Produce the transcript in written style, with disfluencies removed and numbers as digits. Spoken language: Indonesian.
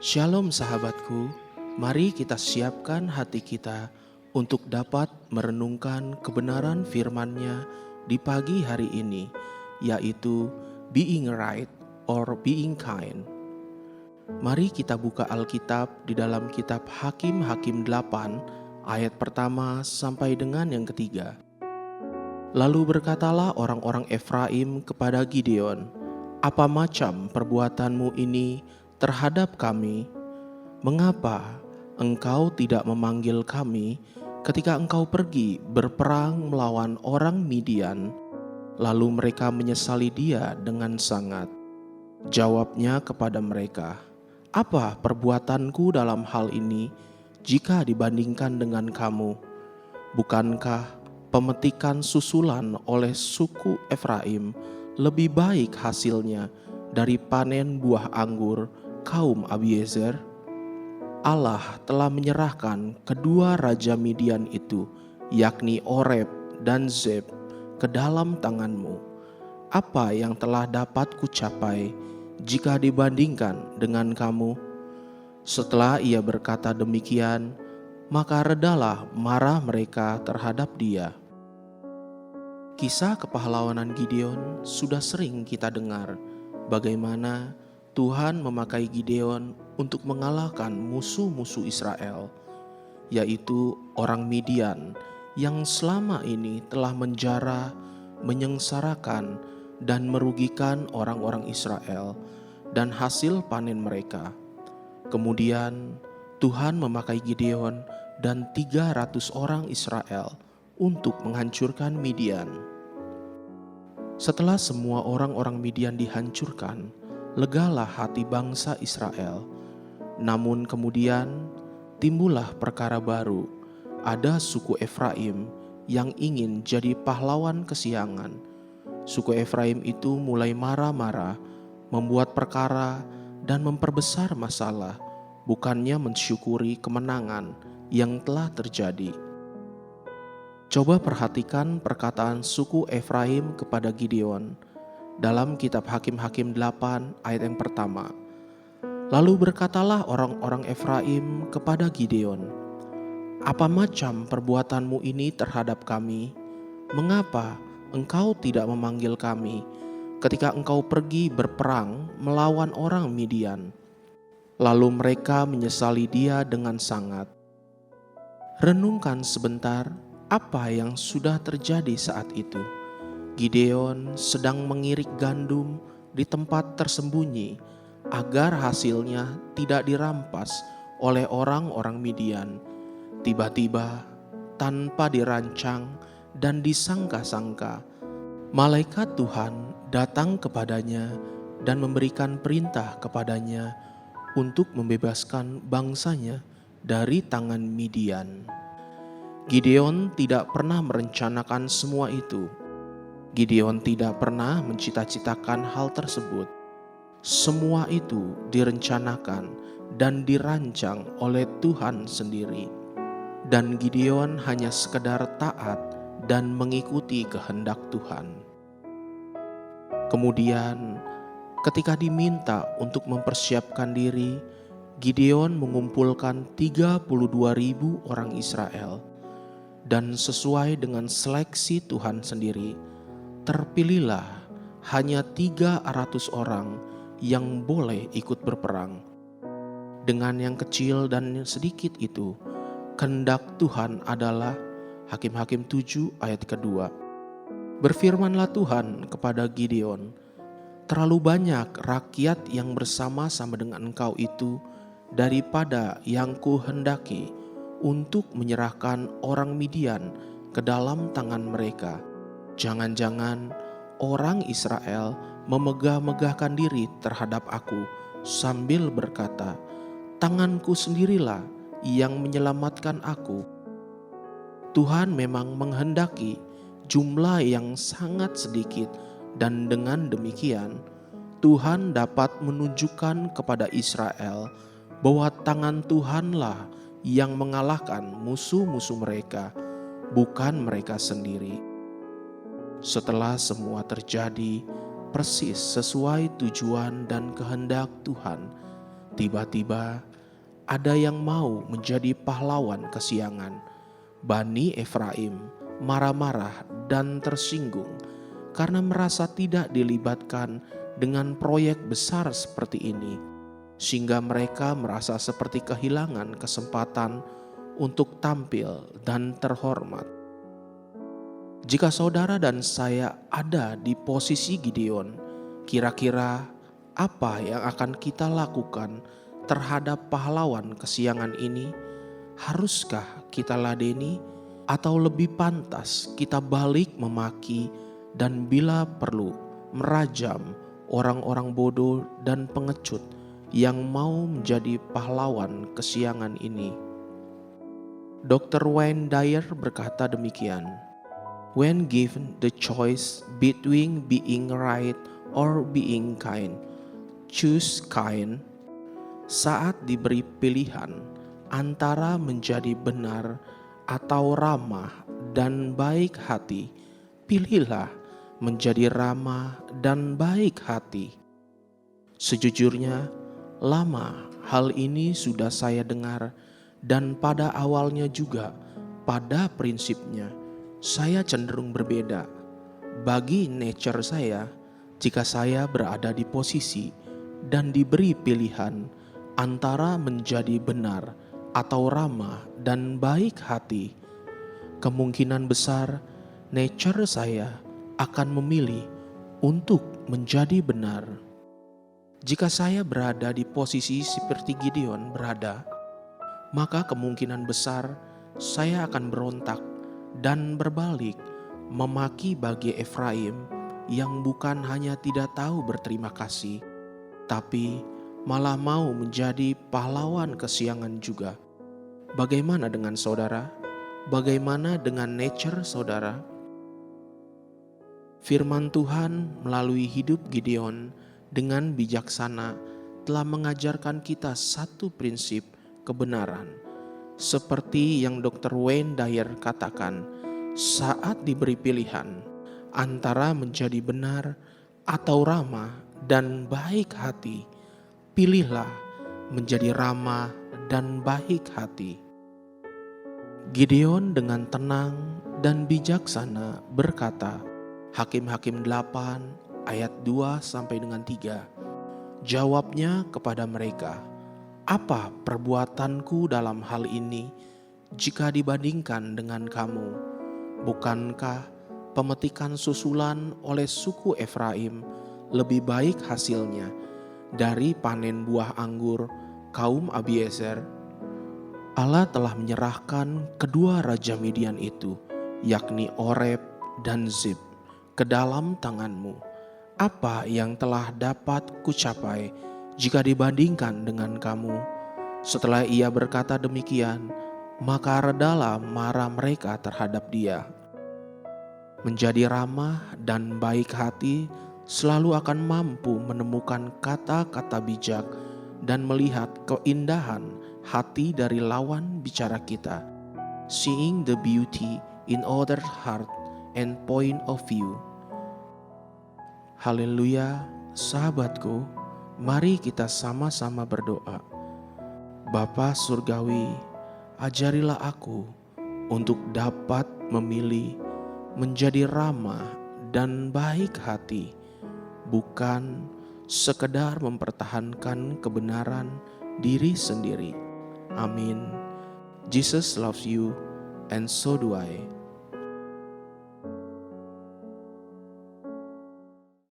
Shalom sahabatku, mari kita siapkan hati kita untuk dapat merenungkan kebenaran firman-Nya di pagi hari ini, yaitu being right or being kind. Mari kita buka Alkitab di dalam kitab Hakim-Hakim 8 ayat pertama sampai dengan yang ketiga. Lalu berkatalah orang-orang Efraim kepada Gideon, "Apa macam perbuatanmu ini terhadap kami? Mengapa engkau tidak memanggil kami ketika engkau pergi berperang melawan orang Midian?" Lalu mereka menyesali dia dengan sangat. Jawabnya kepada mereka, "Apa perbuatanku dalam hal ini jika dibandingkan dengan kamu? Bukankah pemetikan susulan oleh suku Efraim lebih baik hasilnya dari panen buah anggur kaum Abiezer? Allah telah menyerahkan kedua raja Midian itu, yakni Oreb dan Zeb, ke dalam tanganmu. Apa yang telah dapat kucapai jika dibandingkan dengan kamu?" Setelah ia berkata demikian, maka redalah marah mereka terhadap dia. Kisah kepahlawanan Gideon sudah sering kita dengar, bagaimana Tuhan memakai Gideon untuk mengalahkan musuh-musuh Israel, yaitu orang Midian yang selama ini telah menjara, menyengsarakan, dan merugikan orang-orang Israel dan hasil panen mereka. Kemudian Tuhan memakai Gideon dan 300 orang Israel untuk menghancurkan Midian. Setelah semua orang-orang Midian dihancurkan, legalah hati bangsa Israel. Namun kemudian timbullah perkara baru. Ada suku Efraim yang ingin jadi pahlawan kesiangan. Suku Efraim itu mulai marah-marah, membuat perkara dan memperbesar masalah, bukannya mensyukuri kemenangan yang telah terjadi. Coba perhatikan perkataan suku Efraim kepada Gideon dalam kitab Hakim-Hakim 8 ayat yang pertama. Lalu berkatalah orang-orang Efraim kepada Gideon, "Apa macam perbuatanmu ini terhadap kami? Mengapa engkau tidak memanggil kami ketika engkau pergi berperang melawan orang Midian?" Lalu mereka menyesali dia dengan sangat. Renungkan sebentar apa yang sudah terjadi saat itu. Gideon sedang mengirik gandum di tempat tersembunyi agar hasilnya tidak dirampas oleh orang-orang Midian. Tiba-tiba, tanpa dirancang dan disangka-sangka, malaikat Tuhan datang kepadanya dan memberikan perintah kepadanya untuk membebaskan bangsanya dari tangan Midian. Gideon tidak pernah merencanakan semua itu. Gideon tidak pernah mencita-citakan hal tersebut. Semua itu direncanakan dan dirancang oleh Tuhan sendiri. Dan Gideon hanya sekedar taat dan mengikuti kehendak Tuhan. Kemudian, ketika diminta untuk mempersiapkan diri, Gideon mengumpulkan 32.000 orang Israel. Dan sesuai dengan seleksi Tuhan sendiri, terpilihlah hanya 300 orang yang boleh ikut berperang. Dengan yang kecil dan sedikit itu, kehendak Tuhan adalah Hakim-Hakim 7 ayat kedua. Berfirmanlah Tuhan kepada Gideon, "Terlalu banyak rakyat yang bersama-sama dengan engkau itu daripada yang kuhendaki untuk menyerahkan orang Midian ke dalam tangan mereka. Jangan-jangan orang Israel memegah-megahkan diri terhadap aku sambil berkata, 'Tanganku sendirilah yang menyelamatkan aku.' Tuhan memang menghendaki jumlah yang sangat sedikit, dan dengan demikian Tuhan dapat menunjukkan kepada Israel bahwa tangan Tuhanlah yang mengalahkan musuh-musuh mereka, bukan mereka sendiri." Setelah semua terjadi persis sesuai tujuan dan kehendak Tuhan, Tiba-tiba ada yang mau menjadi pahlawan kesiangan. Bani Efraim marah-marah dan tersinggung karena merasa tidak dilibatkan dengan proyek besar seperti ini, sehingga mereka merasa seperti kehilangan kesempatan untuk tampil dan terhormat. Jika saudara dan saya ada di posisi Gideon, kira-kira apa yang akan kita lakukan terhadap pahlawan kesiangan ini? Haruskah kita ladeni atau lebih pantas kita balik memaki dan bila perlu merajam orang-orang bodoh dan pengecut yang mau menjadi pahlawan kesiangan ini? Dr. Wayne Dyer berkata demikian, "When given the choice between being right or being kind, choose kind." Saat diberi pilihan antara menjadi benar atau ramah dan baik hati, pilihlah menjadi ramah dan baik hati. Sejujurnya, lama hal ini sudah saya dengar, dan pada awalnya juga, pada prinsipnya, saya cenderung berbeda. Bagi nature saya, jika saya berada di posisi dan diberi pilihan antara menjadi benar atau ramah dan baik hati, kemungkinan besar nature saya akan memilih untuk menjadi benar. Jika saya berada di posisi seperti Gideon berada, maka kemungkinan besar saya akan berontak dan berbalik memaki bagi Efraim yang bukan hanya tidak tahu berterima kasih, tapi malah mau menjadi pahlawan kesiangan juga. Bagaimana dengan saudara? Bagaimana dengan nature saudara? Firman Tuhan melalui hidup Gideon dengan bijaksana telah mengajarkan kita satu prinsip kebenaran. Seperti yang Dr. Wayne Dyer katakan, saat diberi pilihan antara menjadi benar atau ramah dan baik hati, pilihlah menjadi ramah dan baik hati. Gideon dengan tenang dan bijaksana berkata, Hakim-Hakim 8 ayat 2 sampai dengan 3. Jawabnya kepada mereka, "Apa perbuatanku dalam hal ini jika dibandingkan dengan kamu? Bukankah pemetikan susulan oleh suku Efraim lebih baik hasilnya dari panen buah anggur kaum Abiezer? Allah telah menyerahkan kedua raja Midian itu, yakni Oreb dan Zib, ke dalam tanganmu. Apa yang telah dapat kucapai jika dibandingkan dengan kamu?" Setelah ia berkata demikian, maka redalah marah mereka terhadap dia. Menjadi ramah dan baik hati selalu akan mampu menemukan kata-kata bijak dan melihat keindahan hati dari lawan bicara kita. Seeing the beauty in other heart and point of view. Haleluya, sahabatku, mari kita sama-sama berdoa. Bapa Surgawi, ajarilah aku untuk dapat memilih menjadi ramah dan baik hati, bukan sekedar mempertahankan kebenaran diri sendiri. Amin. Jesus loves you and so do I.